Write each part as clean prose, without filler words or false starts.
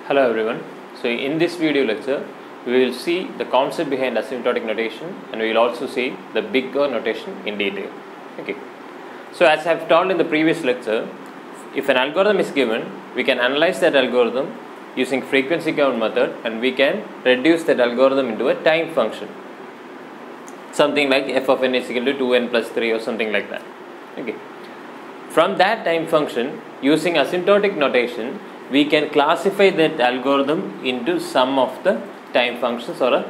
Hello everyone. So in this video lecture, we will see the concept behind asymptotic notation and we will also see the big O notation in detail. Okay. So as I have told in the previous lecture, if an algorithm is given, we can analyze that algorithm using frequency count method and we can reduce that algorithm into a time function. Something like f of n is equal to 2n plus 3 or something like that. Okay. From that time function, using asymptotic notation, we can classify that algorithm into some of the time functions or a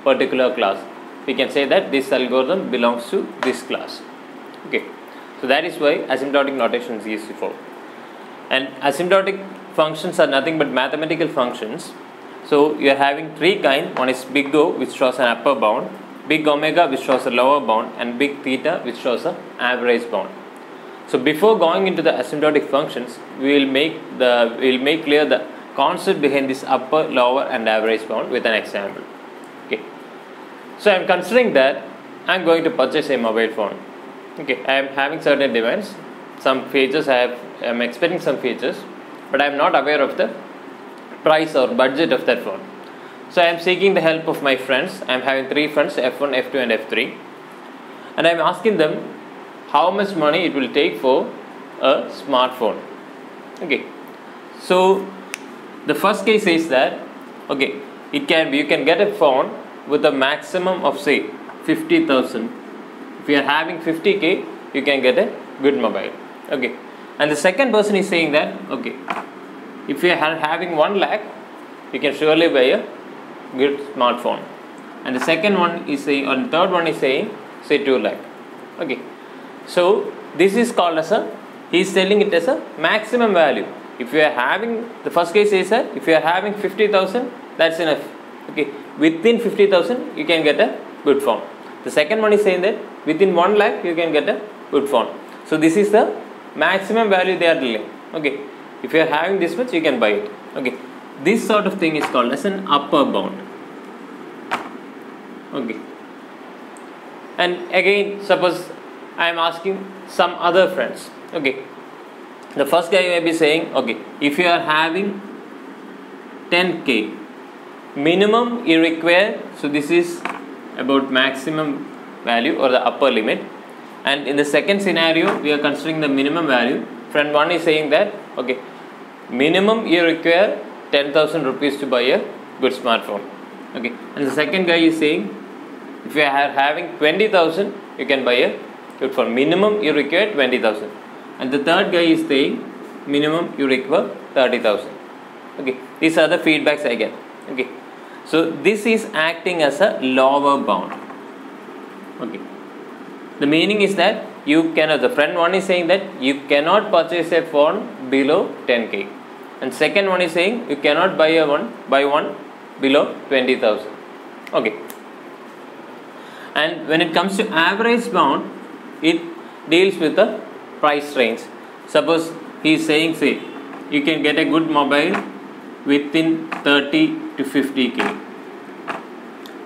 particular class. We can say that this algorithm belongs to this class. Okay, so that is why asymptotic notation is used for. And asymptotic functions are nothing but mathematical functions. So you are having three kinds. One is big O, which shows an upper bound, big omega, which shows a lower bound, and big theta, which shows an average bound. So before going into the asymptotic functions, we will make clear the concept behind this upper, lower, and average bound with an example. Okay. So I am considering that I am going to purchase a mobile phone. Okay. I am having certain demands. Some features I am expecting some features, but I am not aware of the price or budget of that phone. So I am seeking the help of my friends. I am having three friends, F1, F2, and F3, and I am asking them how much money it will take for a smartphone. Okay, so the first case is that okay, you can get a phone with a maximum of say 50,000. If you are having 50k, you can get a good mobile. Okay, and the second person is saying that okay, if you are having 1 lakh, you can surely buy a good smartphone. And the second one is saying, or the third one is saying say 2 lakh. Okay. So this is called as he is selling it as a maximum value. If you are having, the first case is that if you are having 50,000, that's enough. Okay, within 50,000 you can get a good phone. The second one is saying that within 1 lakh you can get a good phone. So this is the maximum value they are dealing. Okay, if you are having this much, you can buy it. Okay, this sort of thing is called as an upper bound. Okay, and again, suppose I am asking some other friends. Okay, the first guy may be saying okay, if you are having 10k minimum you require, so this is about maximum value or the upper limit, and in the second scenario we are considering the minimum value. Friend 1 is saying that okay, minimum you require 10,000 rupees to buy a good smartphone. Okay, and the second guy is saying if you are having 20,000 you can buy a good phone. Minimum you require 20,000, and the third guy is saying minimum you require 30,000. Okay, these are the feedbacks I get. Okay, so this is acting as a lower bound. Okay, the meaning is that you cannot, the friend 1 is saying that you cannot purchase a phone below 10k, and second one is saying you cannot buy one below 20,000. Okay, and when it comes to average bound, it deals with the price range. Suppose he is saying say you can get a good mobile within 30 to 50k.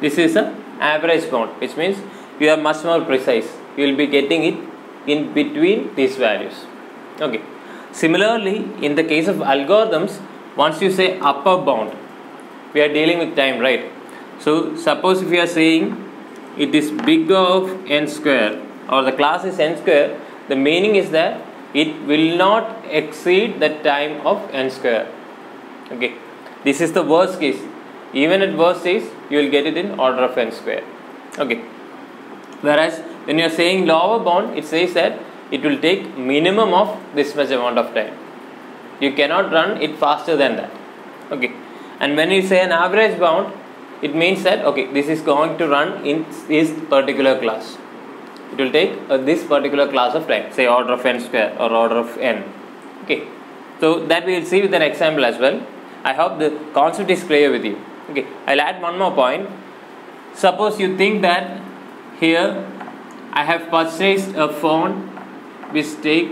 This is a average bound, which means you are much more precise. You will be getting it in between these values. Okay. Similarly, in the case of algorithms, once you say upper bound, we are dealing with time, right? So suppose if you are saying it is big O of n square, or the class is n square, the meaning is that it will not exceed the time of n square. Okay, this is the worst case. Even at worst case, you will get it in order of n square. Okay, whereas when you are saying lower bound, it says that it will take minimum of this much amount of time. You cannot run it faster than that. Okay, and when you say an average bound, it means that okay, this is going to run in this particular class. It will take this particular class of time, say order of n square or order of n. Okay, so that we will see with an example as well. I hope the concept is clear with you. Okay, I'll add one more point. Suppose you think that here I have purchased a phone which take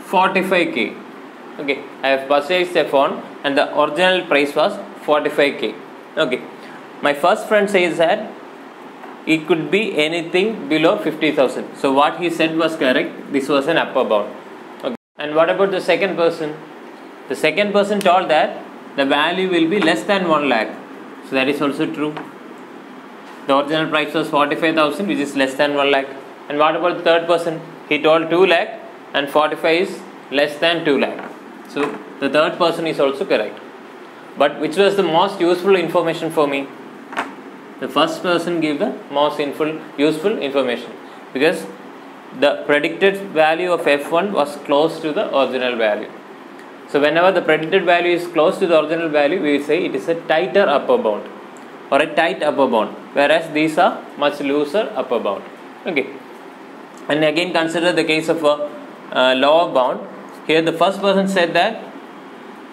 45k. Okay, I have purchased a phone and the original price was 45k. Okay, my first friend says that it could be anything below 50,000. So what he said was correct. This was an upper bound. Okay. And what about the second person? The second person told that the value will be less than 1 lakh. So that is also true. The original price was 45,000, which is less than 1 lakh. And what about the third person? He told 2 lakh and 45 is less than 2 lakh. So the third person is also correct. But which was the most useful information for me? The first person gave the most useful information, because the predicted value of F1 was close to the original value. So whenever the predicted value is close to the original value, we will say it is a tighter upper bound or a tight upper bound, whereas these are much looser upper bound. Okay. And again consider the case of a lower bound. Here the first person said that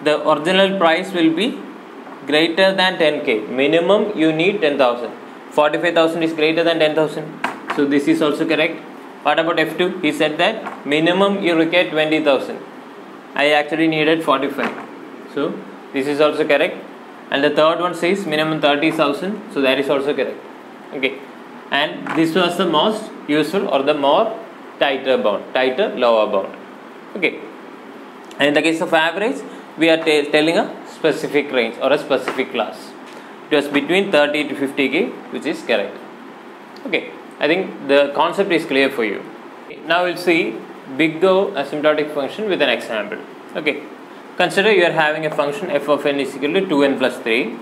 the original price will be greater than 10k. Minimum you need 10,000. 45,000 is greater than 10,000. So this is also correct. What about F2? He said that minimum you require 20,000. I actually needed 45. So this is also correct. And the third one says minimum 30,000. So that is also correct. Okay. And this was the most useful or the more tighter bound, tighter lower bound. Okay. And in the case of average, we are telling a specific range or a specific class. It was between 30 to 50k, which is correct. Okay. I think the concept is clear for you. Now we'll see big O asymptotic function with an example. Okay. Consider you are having a function f of n is equal to 2n plus 3.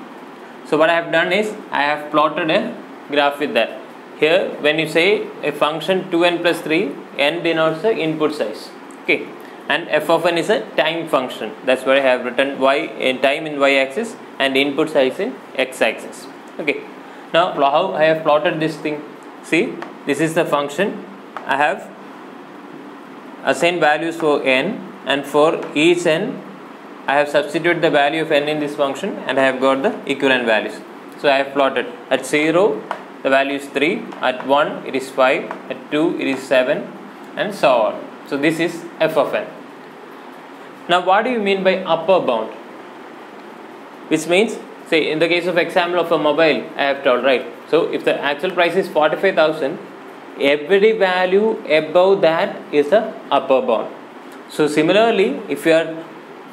So what I have done is I have plotted a graph with that. Here when you say a function 2n plus 3, n denotes the input size. Okay. And f of n is a time function. That's why I have written y in time in y axis and input size in x axis. Okay. Now how I have plotted this thing? See, this is the function. I have assigned values for n, and for each n I have substituted the value of n in this function and I have got the equivalent values. So I have plotted at 0 the value is 3, at 1 it is 5, at 2 it is 7, and so on. So this is f of n. Now what do you mean by upper bound? Which means, say in the case of example of a mobile, I have told, right? So if the actual price is 45,000, every value above that is a upper bound. So similarly, if you are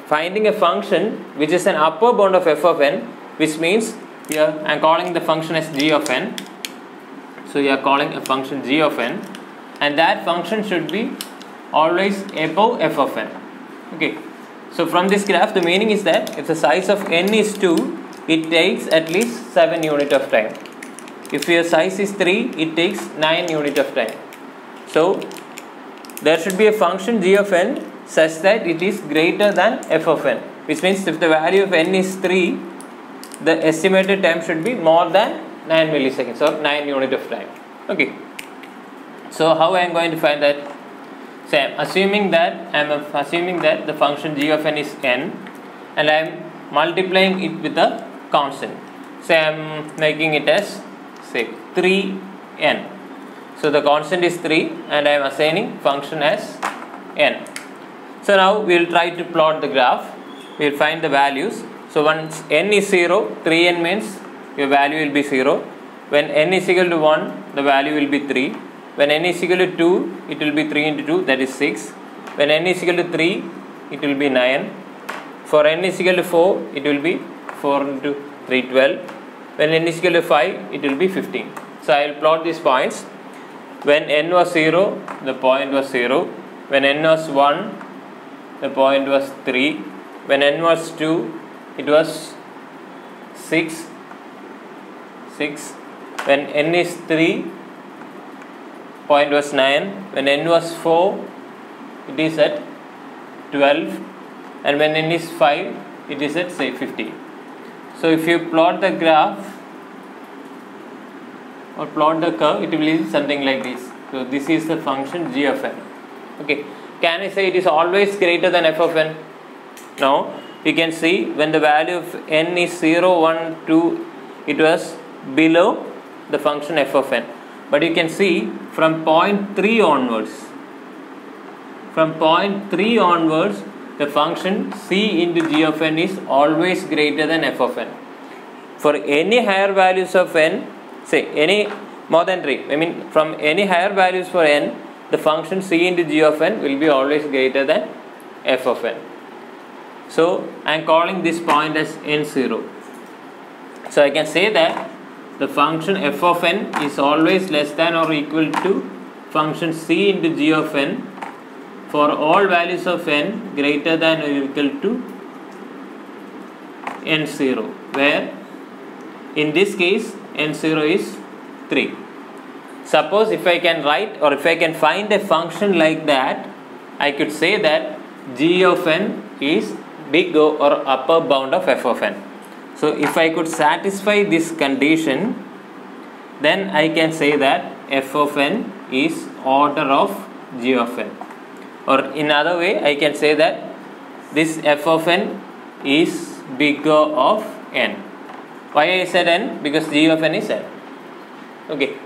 finding a function which is an upper bound of f of n, which means here I am calling the function as g of n. So you are calling a function g of n, and that function should be always above f of n. Okay. So from this graph, the meaning is that if the size of n is 2, it takes at least 7 units of time. If your size is 3, it takes 9 units of time. So there should be a function g of n such that it is greater than f of n, which means if the value of n is 3, the estimated time should be more than 9 milliseconds or 9 units of time. Okay. So how I am going to find that? So I am assuming that the function g of n is n, and I am multiplying it with a constant. So I am making it as, say, 3n. So the constant is 3 and I am assigning function as n. So now we will try to plot the graph. We will find the values. So once n is 0, 3n means your value will be 0. When n is equal to 1, the value will be 3. When n is equal to 2, it will be 3 into 2, that is 6. When n is equal to 3, it will be 9. For n is equal to 4, it will be 4 into 3, 12. When n is equal to 5, it will be 15. So I will plot these points. When n was 0, the point was 0. When n was 1, the point was 3. When n was 2, it was 6. When n is 3, point was 9. When n was 4, it is at 12. And when n is 5, it is at, say, 15. So if you plot the graph or plot the curve, it will be something like this. So this is the function g of n. Okay. Can I say it is always greater than f of n? No. You can see when the value of n is 0, 1, 2, it was below the function f of n. But you can see from point 3 onwards, the function c into g of n is always greater than f of n. For any higher values of n, say any more than 3, I mean from any higher values for n, the function c into g of n will be always greater than f of n. So I am calling this point as n0. So I can say that the function f of n is always less than or equal to function c into g of n for all values of n greater than or equal to n0, where in this case n0 is 3. Suppose if I can write or if I can find a function like that, I could say that g of n is big O or upper bound of f of n. So if I could satisfy this condition, then I can say that f of n is order of g of n. Or in other way, I can say that this f of n is big O of n. Why I said n? Because g of n is n. Okay.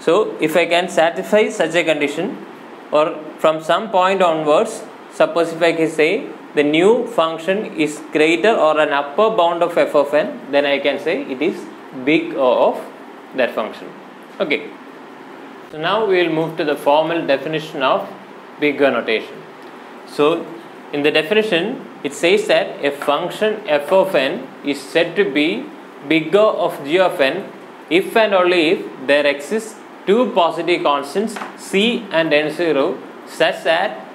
So if I can satisfy such a condition, or from some point onwards, suppose if I can say the new function is greater or an upper bound of f of n, then I can say it is big O of that function. Okay. So now we will move to the formal definition of big O notation. So in the definition, it says that a function f of n is said to be big O of g of n if and only if there exists two positive constants c and n0 such that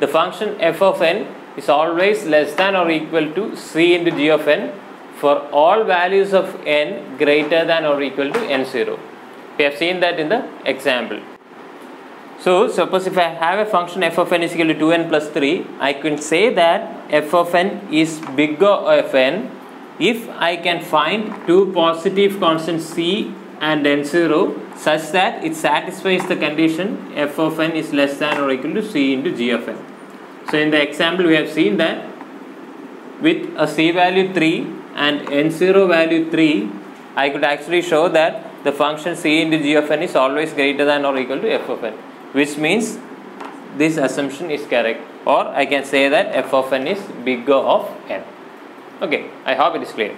the function f of n is always less than or equal to c into g of n for all values of n greater than or equal to n0. We have seen that in the example. So suppose if I have a function f of n is equal to 2n plus 3, I can say that f of n is big O of n if I can find two positive constants c and n0 such that it satisfies the condition f of n is less than or equal to c into g of n. So in the example we have seen that with a c value 3 and n0 value 3, I could actually show that the function c into g of n is always greater than or equal to f of n, which means this assumption is correct, or I can say that f of n is big O of n. Okay, I hope it is clear.